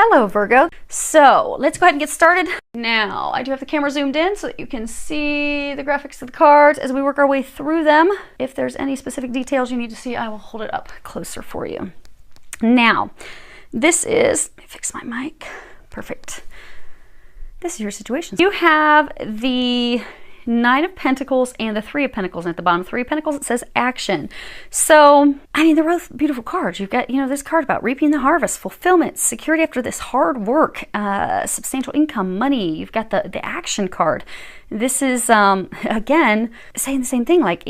Hello, Virgo. So let's go ahead and get started. Now, I do have the camera zoomed in so that you can see the graphics of the cards as we work our way through them. If there's any specific details you need to see, I will hold it up closer for you. Now, this is, let me fix my mic. Perfect. This is your situation. You have the Nine of Pentacles and the Three of Pentacles. And at the bottom of Three of Pentacles, it says action. So, I mean, they're both beautiful cards. You've got, this card about reaping the harvest, fulfillment, security after this hard work, substantial income, money. You've got the action card. This is, again, saying the same thing, like,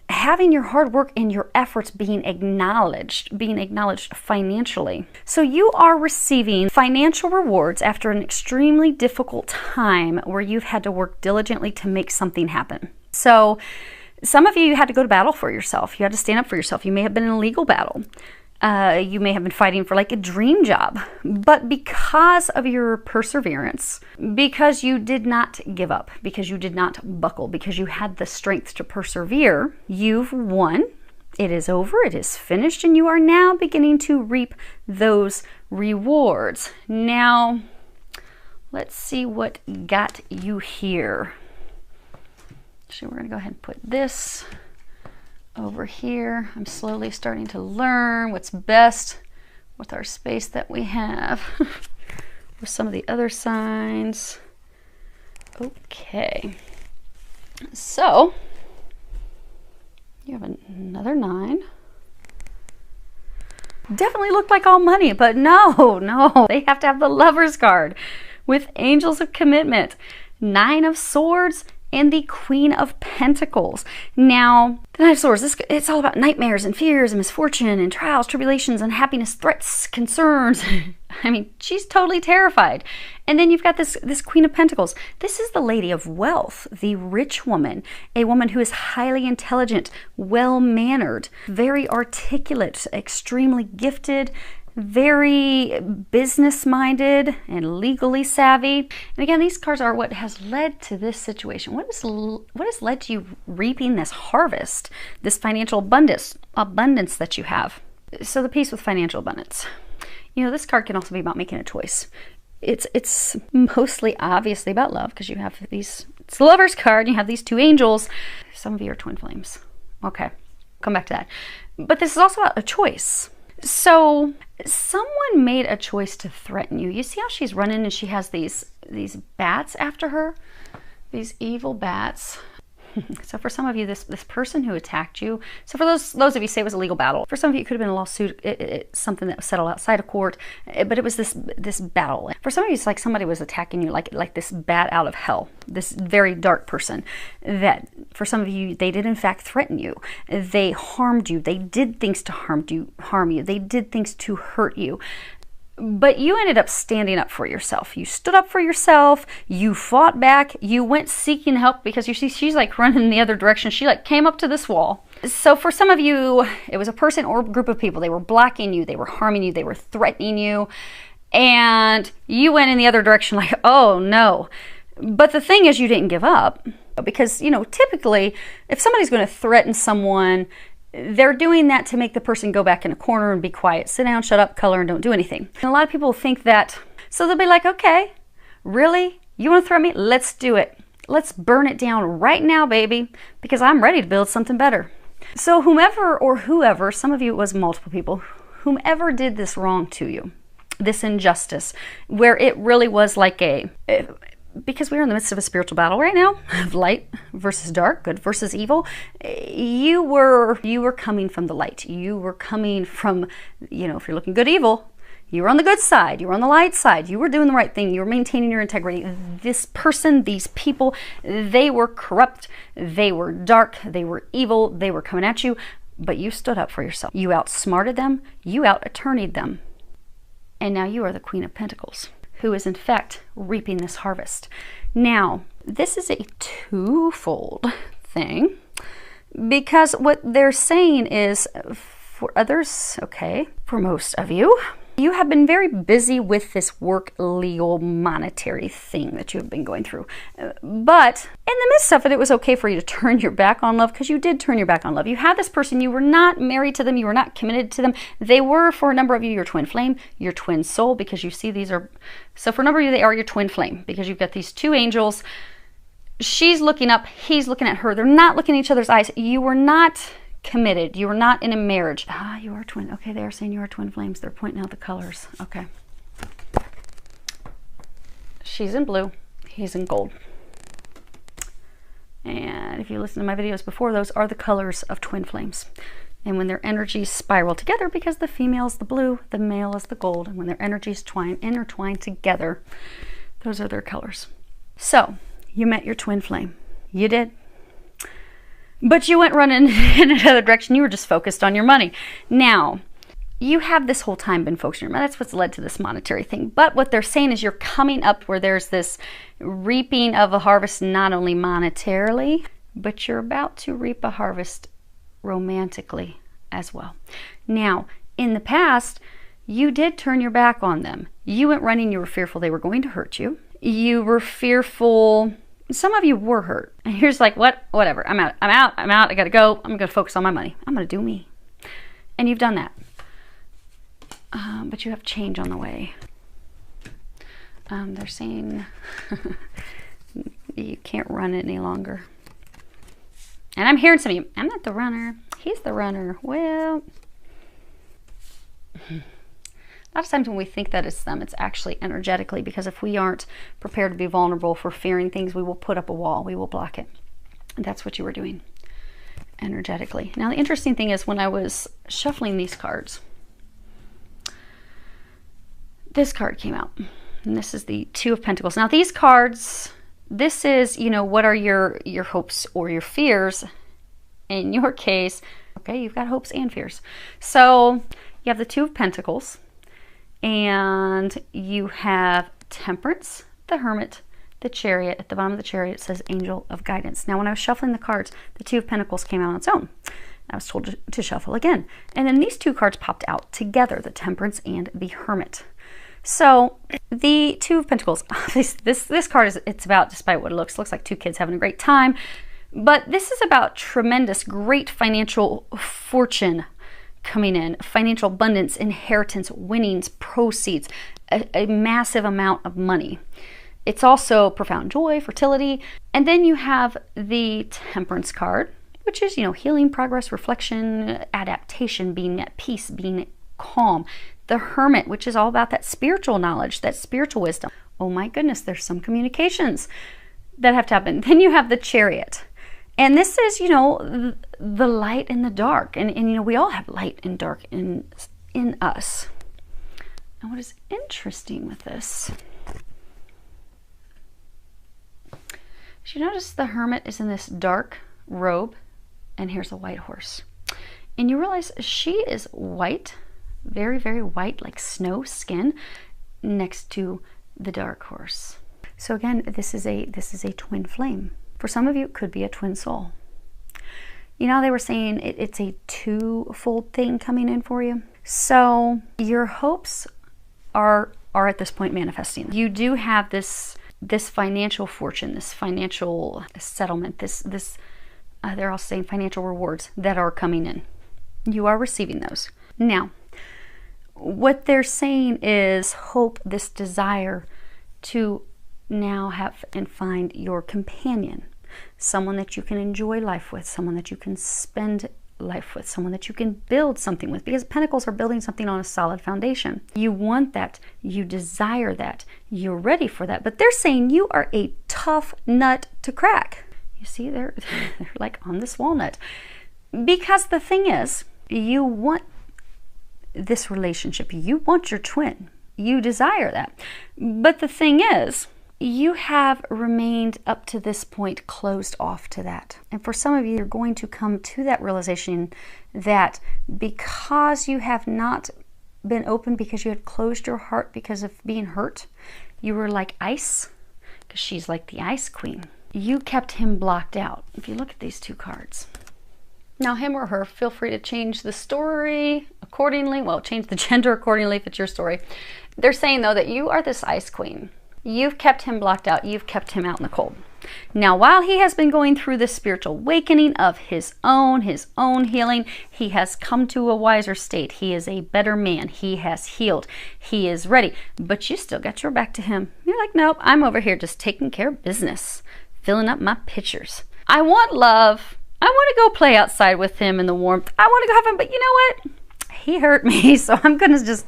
having your hard work and your efforts being acknowledged financially. So you are receiving financial rewards after an extremely difficult time where you've had to work diligently to make something happen. So some of you had to go to battle for yourself. You had to stand up for yourself. You may have been in a legal battle. You may have been fighting for like a dream job, but because of your perseverance, because you did not give up, because you did not buckle, because you had the strength to persevere, you've won. It is over, it is finished, and you are now beginning to reap those rewards. Now, let's see what got you here. So we're gonna go ahead and put this over here. I'm slowly starting to learn what's best with our space that we have with some of the other signs. Okay, so you have another 9. Definitely looked like all money, but no, they have to have the Lover's card with Angels of Commitment, 9 of Swords, and the Queen of Pentacles. Now, the Nine of Swords, it's all about nightmares and fears and misfortune and trials, tribulations, unhappiness, threats, concerns. I mean, she's totally terrified. And then you've got this Queen of Pentacles. This is the Lady of Wealth, the rich woman, a woman who is highly intelligent, well-mannered, very articulate, extremely gifted, very business-minded and legally savvy. And again, these cards are what has led to this situation. What has led to you reaping this harvest, this financial abundance that you have? So the piece with financial abundance. This card can also be about making a choice. It's mostly obviously about love because you have it's the Lover's card. You have these 2 angels. Some of you are twin flames. Okay, come back to that. But this is also about a choice. So someone made a choice to threaten you. You see how she's running and she has these bats after her? These evil bats. So for some of you, this person who attacked you, so for those of you say it was a legal battle. For some of you, it could have been a lawsuit, something that was settled outside of court, but it was this battle. For some of you, it's like somebody was attacking you, like this bat out of hell, this very dark person that for some of you, they did in fact threaten you. They harmed you. They did things to harm you. They did things to hurt you. But you ended up standing up for yourself. You stood up for yourself. You fought back. You went seeking help because you see she's like running in the other direction. She like came up to this wall. So for some of you, it was a person or a group of people. They were blocking you. They were harming you. They were threatening you. And you went in the other direction like, oh no. But the thing is you didn't give up because, typically if somebody's going to threaten someone, they're doing that to make the person go back in a corner and be quiet. Sit down, shut up, color, and don't do anything. And a lot of people think that, so they'll be like, okay, really? You want to threaten me? Let's do it. Let's burn it down right now, baby, because I'm ready to build something better. So whoever, some of you it was multiple people, whomever did this wrong to you, this injustice, where it really was like because we're in the midst of a spiritual battle right now, of light versus dark, good versus evil, you were coming from the light. You were coming from, if you're looking good, evil, you were on the good side. You were on the light side. You were doing the right thing. You were maintaining your integrity. This person, these people, they were corrupt. They were dark. They were evil. They were coming at you, but you stood up for yourself. You outsmarted them. You out-attorneyed them. And now you are the Queen of Pentacles, who is in fact reaping this harvest. Now, this is a twofold thing because what they're saying is for others, okay, for most of you, You have been very busy with this work, legal, monetary thing that you have been going through. But in the midst of it, it was okay for you to turn your back on love, because you did turn your back on love. You had this person, you were not married to them, you were not committed to them. They were, for a number of you, your twin flame, your twin soul, because you see these are, so for a number of you, they are your twin flame, because you've got these two angels. She's looking up, he's looking at her. They're not looking at each other's eyes. You were not committed. You were not in a marriage. You are twin. Okay, they are saying you are twin flames. They're pointing out the colors. Okay. She's in blue. He's in gold. And if you listen to my videos before, those are the colors of twin flames. And when their energies spiral together, because the female is the blue, the male is the gold, and when their energies intertwine together, those are their colors. So, you met your twin flame. You did. But you went running in another direction. You were just focused on your money. Now, you have this whole time been focused on your money. That's what's led to this monetary thing. But what they're saying is you're coming up where there's this reaping of a harvest, not only monetarily, but you're about to reap a harvest romantically as well. Now, in the past, you did turn your back on them. You went running. You were fearful they were going to hurt you. You were fearful. Some of you were hurt. And you're just like, whatever. I'm out. I gotta go. I'm gonna focus on my money. I'm gonna do me. And you've done that. But you have change on the way. They're saying you can't run it any longer. And I'm hearing some of you, I'm not the runner. He's the runner. Well, a lot of times when we think that it's them, it's actually energetically, because if we aren't prepared to be vulnerable for fearing things, we will put up a wall. We will block it. And that's what you were doing energetically. Now, the interesting thing is when I was shuffling these cards, this card came out. And this is the Two of Pentacles. Now, these cards, this is, you know, what are your hopes or your fears? In your case, okay, you've got hopes and fears. So you have the Two of Pentacles. And you have Temperance, the Hermit, the Chariot. At the bottom of the Chariot it says Angel of Guidance. Now when I was shuffling the cards, the Two of Pentacles came out on its own. I was told to shuffle again. And then these two cards popped out together, the Temperance and the Hermit. So the Two of Pentacles, this card is, it's about, despite what it looks like two kids having a great time. But this is about tremendous, great financial fortune coming in, financial abundance, inheritance, winnings, proceeds, a massive amount of money. It's also profound joy, fertility. And then you have the Temperance card, which is, you know, healing, progress, reflection, adaptation, being at peace, being calm. The Hermit, which is all about that spiritual knowledge, that spiritual wisdom. Oh my goodness, there's some communications that have to happen. Then you have the Chariot. And this is, you know, the light and the dark. And you know, we all have light and dark in us. And what is interesting with this, is you notice the Hermit is in this dark robe, and here's a white horse. And you realize she is white, very, very white, like snow skin, next to the dark horse. So again, this is a twin flame. For some of you, it could be a twin soul. You know, they were saying it's a twofold thing coming in for you. So your hopes are at this point manifesting. You do have this financial fortune, this financial settlement, they're all saying financial rewards that are coming in. You are receiving those. Now, what they're saying is hope, this desire to now have and find your companion, someone that you can enjoy life with, someone that you can spend life with, someone that you can build something with, because Pentacles are building something on a solid foundation. You want that, you desire that, you're ready for that, but they're saying you are a tough nut to crack. You see, they're like on this walnut, because the thing is, you want this relationship, you want your twin, you desire that, but the thing is, you have remained up to this point closed off to that. And for some of you, you're going to come to that realization that because you have not been open, because you had closed your heart because of being hurt, you were like ice, because she's like the ice queen. You kept him blocked out. If you look at these two cards, Now, him or her, feel free to change the story accordingly. Well, change the gender accordingly if it's your story. They're saying, though, that you are this ice queen. You've kept him blocked out. You've kept him out in the cold. Now, while he has been going through this spiritual awakening of his own healing, he has come to a wiser state. He is a better man. He has healed. He is ready. But you still got your back to him. You're like, nope, I'm over here just taking care of business, filling up my pitchers. I want love. I want to go play outside with him in the warmth. I want to go have him, but you know what? He hurt me, so I'm going to just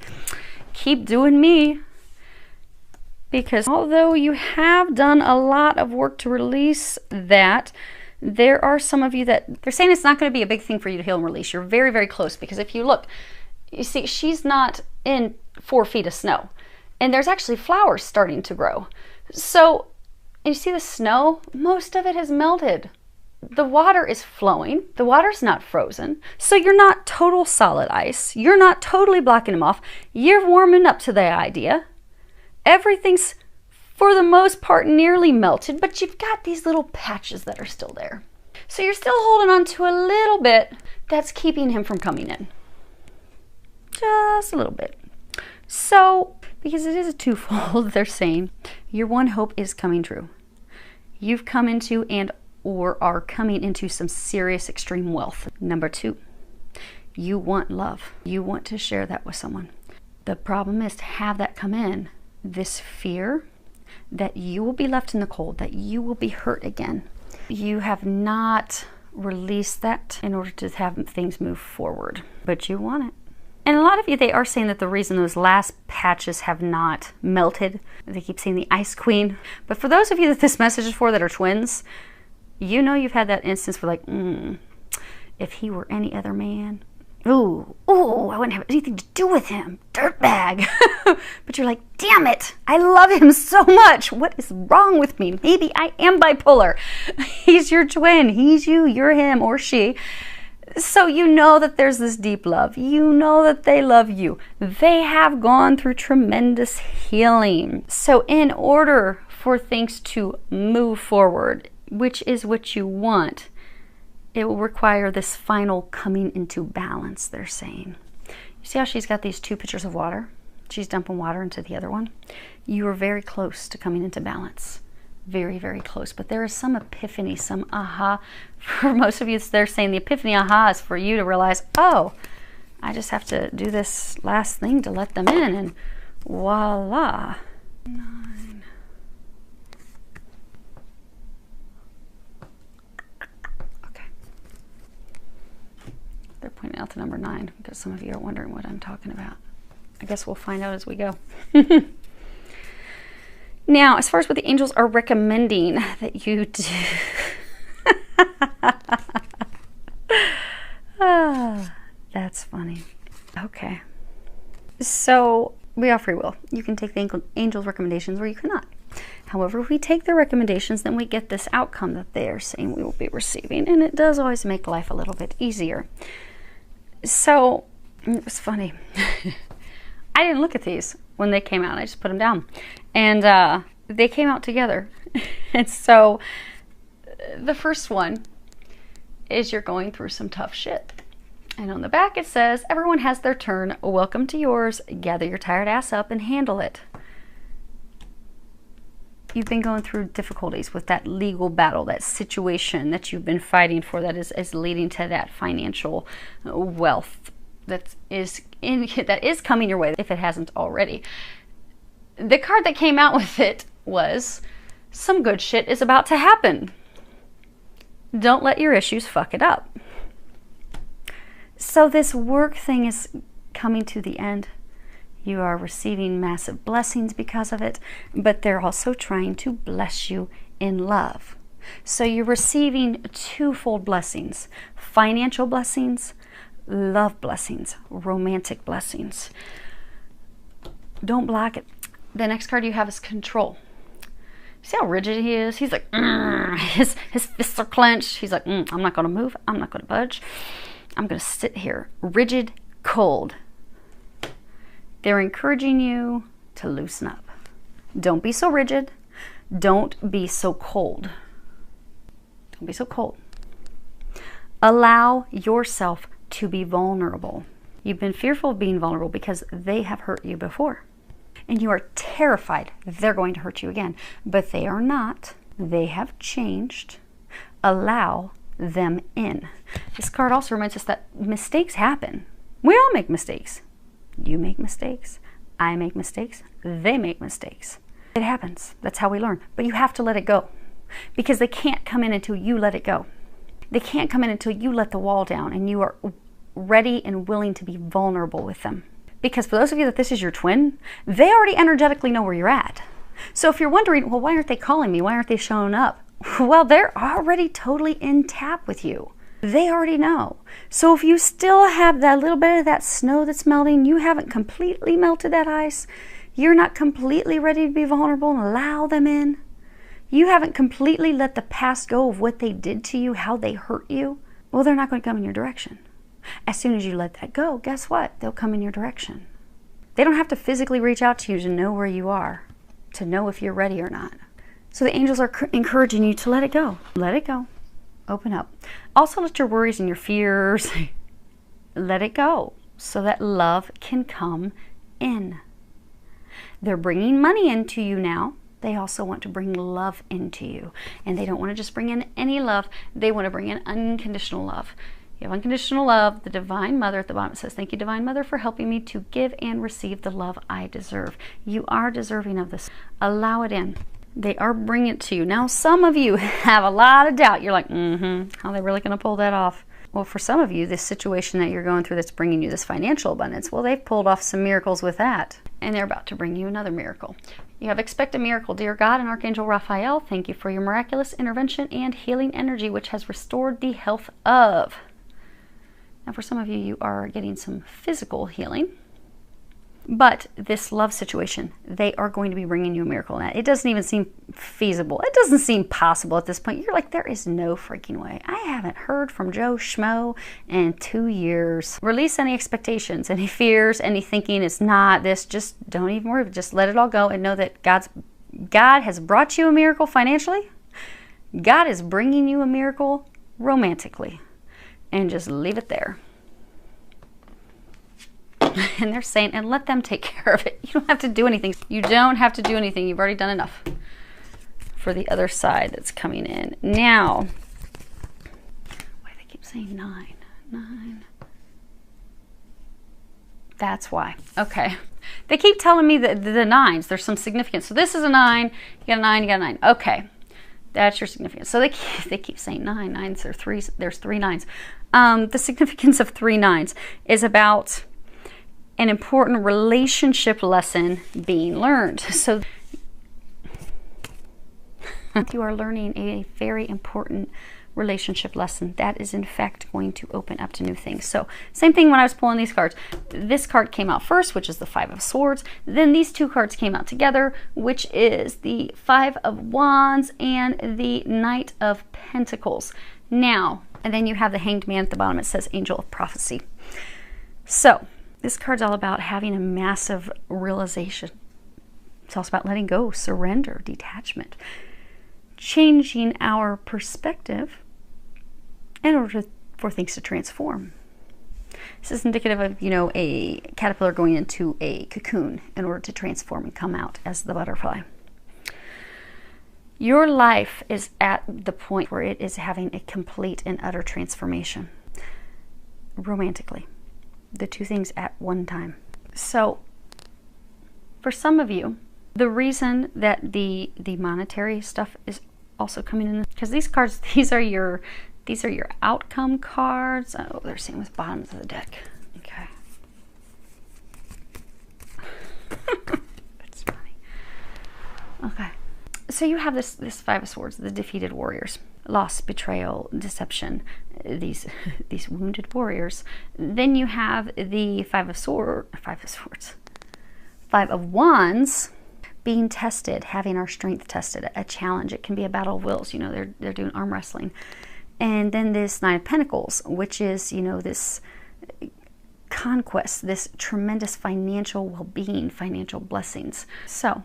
keep doing me. Because although you have done a lot of work to release that, there are some of you that they're saying it's not going to be a big thing for you to heal and release. You're very, very close. Because if you look, you see, she's not in 4 feet of snow. And there's actually flowers starting to grow. So, you see the snow? Most of it has melted. The water is flowing. The water's not frozen. So you're not total solid ice. You're not totally blocking them off. You're warming up to the idea. Everything's, for the most part, nearly melted, but you've got these little patches that are still there. So you're still holding on to a little bit that's keeping him from coming in. Just a little bit. So, because it is a twofold, they're saying, your one hope is coming true. You've come into and or are coming into some serious extreme wealth. Number 2, you want love. You want to share that with someone. The problem is to have that come in. This fear that you will be left in the cold, that you will be hurt again. You have not released that in order to have things move forward, but you want it. And a lot of you, they are saying that the reason those last patches have not melted, they keep saying the ice queen. But for those of you that this message is for that are twins, you know you've had that instance where like, if he were any other man, ooh, I wouldn't have anything to do with him. Dirtbag. But you're like, damn it, I love him so much. What is wrong with me? Maybe I am bipolar. He's your twin. He's you. You're him or she. So you know that there's this deep love. You know that they love you. They have gone through tremendous healing. So in order for things to move forward, which is what you want, it will require this final coming into balance, they're saying. You see how she's got these 2 pitchers of water? She's dumping water into the other one. You are very close to coming into balance. Very, very close. But there is some epiphany, some aha. For most of you, they're saying the epiphany aha is for you to realize, oh, I just have to do this last thing to let them in, and voila. 9. Okay. They're pointing out the number 9 because some of you are wondering what I'm talking about. I guess we'll find out as we go. Now, as far as what the angels are recommending that you do. That's funny. Okay. So, we have free will. You can take the angels' recommendations or you cannot. However, if we take their recommendations, then we get this outcome that they are saying we will be receiving. And it does always make life a little bit easier. So, it was funny. I didn't look at these when they came out. I just put them down. And they came out together. And so the first one is you're going through some tough shit. And on the back it says, everyone has their turn. Welcome to yours. Gather your tired ass up and handle it. You've been going through difficulties with that legal battle, that situation that you've been fighting for that is leading to that financial wealth that is coming your way if it hasn't already. The card that came out with it was, some good shit is about to happen. Don't let your issues fuck it up. So this work thing is coming to the end. You are receiving massive blessings because of it, but they're also trying to bless you in love. So you're receiving twofold blessings: financial blessings, love blessings, romantic blessings. Don't block it. The next card you have is control. See how rigid he is? He's like, his fists are clenched. He's like, I'm not going to move. I'm not going to budge. I'm going to sit here, rigid, cold. They're encouraging you to loosen up. Don't be so rigid. Don't be so cold. Don't be so cold. Allow yourself to be vulnerable. You've been fearful of being vulnerable because they have hurt you before. And you are terrified they're going to hurt you again. But they are not. They have changed. Allow them in. This card also reminds us that mistakes happen. We all make mistakes. You make mistakes. I make mistakes. They make mistakes. It happens. That's how we learn. But you have to let it go. Because they can't come in until you let it go. They can't come in until you let the wall down and you are ready and willing to be vulnerable with them. Because for those of you that this is your twin, they already energetically know where you're at. So if you're wondering, well, why aren't they calling me? Why aren't they showing up? Well, they're already totally in tap with you. They already know. So if you still have that little bit of that snow that's melting, you haven't completely melted that ice, you're not completely ready to be vulnerable and allow them in, you haven't completely let the past go of what they did to you, how they hurt you, well, they're not going to come in your direction. As soon as you let that go, guess what? They'll come in your direction. They don't have to physically reach out to you to know where you are, to know if you're ready or not. So the angels are encouraging you to let it go. Let it go. Open up. Also let your worries and your fears, let it go so that love can come in. They're bringing money into you now. They also want to bring love into you. And they don't want to just bring in any love. They want to bring in unconditional love. You have unconditional love. The Divine Mother at the bottom says, thank you, Divine Mother, for helping me to give and receive the love I deserve. You are deserving of this. Allow it in. They are bringing it to you. Now, some of you have a lot of doubt. You're like, how are they really going to pull that off? Well, for some of you, this situation that you're going through that's bringing you this financial abundance, well, they've pulled off some miracles with that. And they're about to bring you another miracle. You have expect a miracle. Dear God and Archangel Raphael, thank you for your miraculous intervention and healing energy, which has restored the health of. Now, for some of you, you are getting some physical healing. But this love situation, they are going to be bringing you a miracle. Now, it doesn't even seem feasible. It doesn't seem possible at this point. You're like, there is no freaking way. I haven't heard from Joe Schmo in 2 years. Release any expectations, any fears, any thinking it's not this. Just don't even worry. Just let it all go and know that God has brought you a miracle financially. God is bringing you a miracle romantically. And just leave it there. And they're saying, and let them take care of it. You don't have to do anything. You don't have to do anything. You've already done enough for the other side that's coming in. Now, why do they keep saying 9? 9. That's why. Okay. They keep telling me that the 9s, there's some significance. So this is a 9. You got a 9, you got a 9. Okay. That's your significance. So they keep saying 9. 9s are 3s. There's 3 9s. The significance of 3 9s is about an important relationship lesson being learned. So you are learning a very important relationship lesson that is in fact going to open up to new things. So same thing when I was pulling these cards. This card came out first, which is the 5 of Swords. Then these 2 cards came out together, which is the 5 of Wands and the Knight of Pentacles. Now, and then you have the Hanged Man at the bottom. It says Angel of Prophecy. So this card's all about having a massive realization. It's also about letting go, surrender, detachment, changing our perspective in order for things to transform. This is indicative of, a caterpillar going into a cocoon in order to transform and come out as the butterfly. Your life is at the point where it is having a complete and utter transformation. Romantically. The 2 things at one time. So, for some of you, the reason that the monetary stuff is also coming in, because these cards, these are your outcome cards. Oh, they're same with bottoms of the deck. Okay. That's funny. Okay. So you have this 5 of Swords, the defeated warriors. Loss, betrayal, deception, these wounded warriors. Then you have the 5 of Wands, being tested, having our strength tested, a challenge. It can be a battle of wills. They're doing arm wrestling. And then this 9 of Pentacles, which is, this conquest, this tremendous financial well-being, financial blessings. So,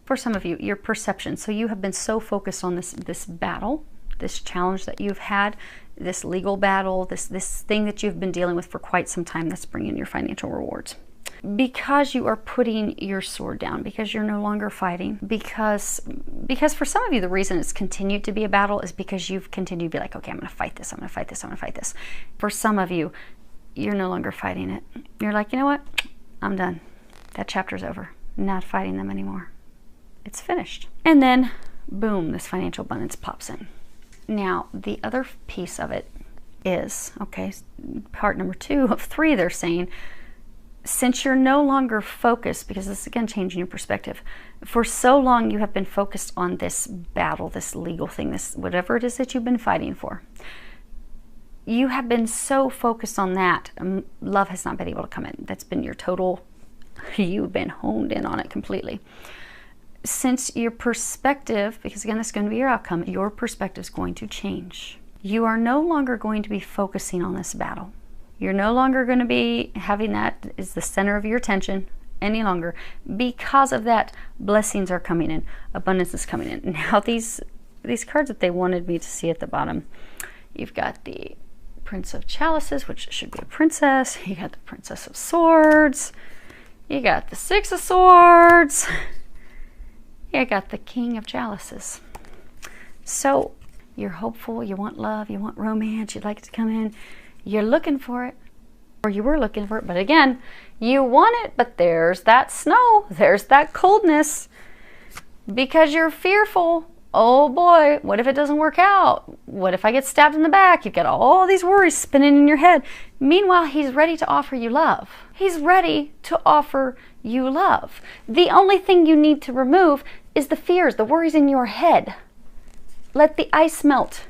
for some of you, your perception. So you have been so focused on this battle this challenge that you've had, this legal battle, this thing that you've been dealing with for quite some time that's bringing your financial rewards. Because you are putting your sword down, because you're no longer fighting, because for some of you, the reason it's continued to be a battle is because you've continued to be like, okay, I'm going to fight this, I'm going to fight this, I'm going to fight this. For some of you, you're no longer fighting it. You're like, you know what? I'm done. That chapter's over. I'm not fighting them anymore. It's finished. And then, boom, this financial abundance pops in. Now, the other piece of it is, okay, part number 2 of 3, they're saying, since you're no longer focused, because this is again changing your perspective, for so long you have been focused on this battle, this legal thing, this whatever it is that you've been fighting for. You have been so focused on that, love has not been able to come in. That's been your total, you've been honed in on it completely. Since your perspective, because again, this is going to be your outcome, your perspective is going to change. You are no longer going to be focusing on this battle. You're no longer going to be having that as the center of your attention any longer. Because of that, blessings are coming in. Abundance is coming in. Now, these cards that they wanted me to see at the bottom, you've got the Prince of Chalices, which should be a princess. You got the Princess of Swords. You got the Six of Swords. You got the King of Chalices. So, you're hopeful, you want love, you want romance, you'd like it to come in. You're looking for it, or you were looking for it, but again, you want it, but there's that snow, there's that coldness, because you're fearful. Oh boy, what if it doesn't work out? What if I get stabbed in the back? You've got all these worries spinning in your head. Meanwhile, he's ready to offer you love. He's ready to offer you love. The only thing you need to remove is the fears, the worries in your head. Let the ice melt.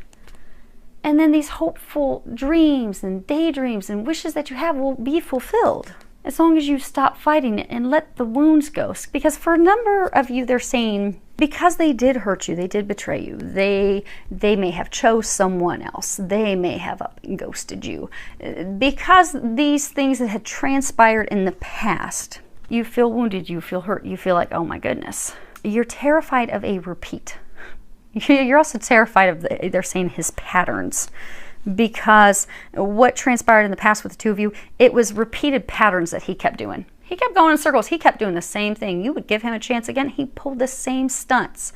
And then these hopeful dreams and daydreams and wishes that you have will be fulfilled as long as you stop fighting it and let the wounds go. Because for a number of you, they're saying, because they did hurt you, they did betray you, they may have chose someone else, they may have up and ghosted you. Because these things that had transpired in the past, you feel wounded, you feel hurt, you feel like, oh my goodness. You're terrified of a repeat. You're also terrified of, they're saying, his patterns, because what transpired in the past with the two of you, it was repeated patterns that he kept doing. He kept going in circles. He kept doing the same thing. You would give him a chance again. He pulled the same stunts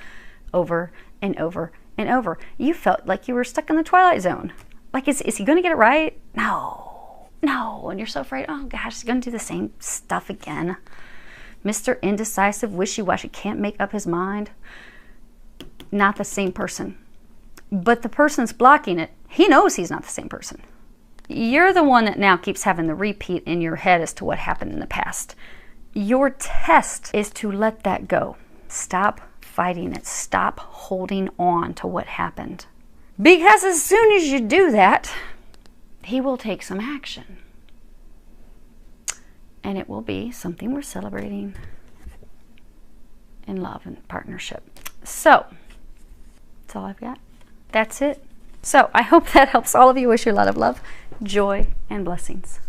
over and over and over. You felt like you were stuck in the Twilight Zone. Like, is he going to get it right? No. And you're so afraid, oh gosh, he's going to do the same stuff again. Mr. Indecisive, wishy-washy, can't make up his mind. Not the same person. But the person's blocking it. He knows he's not the same person. You're the one that now keeps having the repeat in your head as to what happened in the past. Your test is to let that go. Stop fighting it. Stop holding on to what happened. Because as soon as you do that, he will take some action. And it will be something we're celebrating in love and partnership. So, that's all I've got. That's it. So I hope that helps all of you. Wish you a lot of love, joy, and blessings.